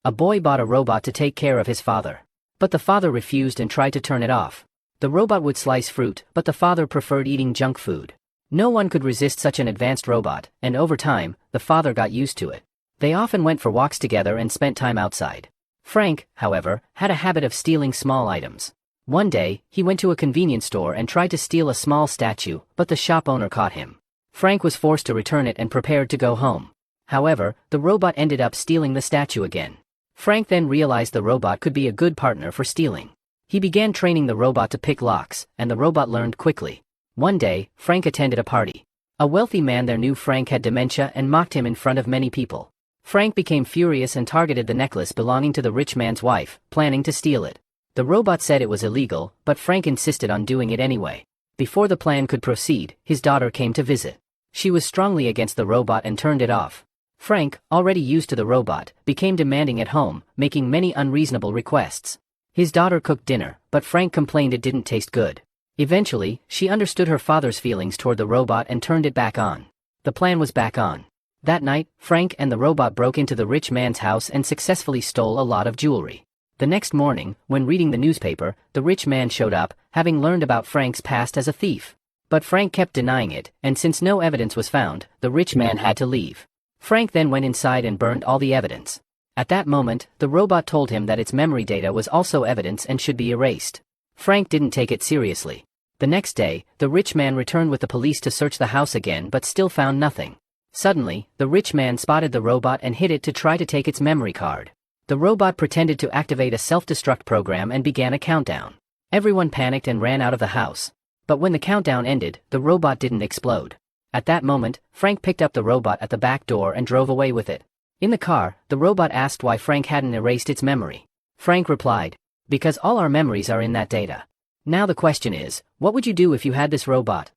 A boy bought a robot to take care of his father. But the father refused and tried to turn it off. The robot would slice fruit, but the father preferred eating junk food. No one could resist such an advanced robot, and over time, the father got used to it. They often went for walks together and spent time outside. Frank, however, had a habit of stealing small items. One day, he went to a convenience store and tried to steal a small statue, but the shop owner caught him. Frank was forced to return it and prepared to go home. However, the robot ended up stealing the statue again. Frank then realized the robot could be a good partner for stealing. He began training the robot to pick locks, and the robot learned quickly. One day, Frank attended a party. A wealthy man there knew Frank had dementia and mocked him in front of many people. Frank became furious and targeted the necklace belonging to the rich man's wife, planning to steal it. The robot said it was illegal, but Frank insisted on doing it anyway. Before the plan could proceed, his daughter came to visit. She was strongly against the robot and turned it off. Frank, already used to the robot, became demanding at home, making many unreasonable requests. His daughter cooked dinner, but Frank complained it didn't taste good. Eventually, she understood her father's feelings toward the robot and turned it back on. The plan was back on. That night, Frank and the robot broke into the rich man's house and successfully stole a lot of jewelry. The next morning, when reading the newspaper, the rich man showed up, having learned about Frank's past as a thief. But Frank kept denying it, and since no evidence was found, the rich man had to leave. Frank then went inside and burned all the evidence. At that moment, the robot told him that its memory data was also evidence and should be erased. Frank didn't take it seriously. The next day, the rich man returned with the police to search the house again but still found nothing. Suddenly, the rich man spotted the robot and hit it to try to take its memory card. The robot pretended to activate a self-destruct program and began a countdown. Everyone panicked and ran out of the house. But when the countdown ended, the robot didn't explode. At that moment, Frank picked up the robot at the back door and drove away with it. In the car, the robot asked why Frank hadn't erased its memory. Frank replied, "Because all our memories are in that data." Now the question is, what would you do if you had this robot?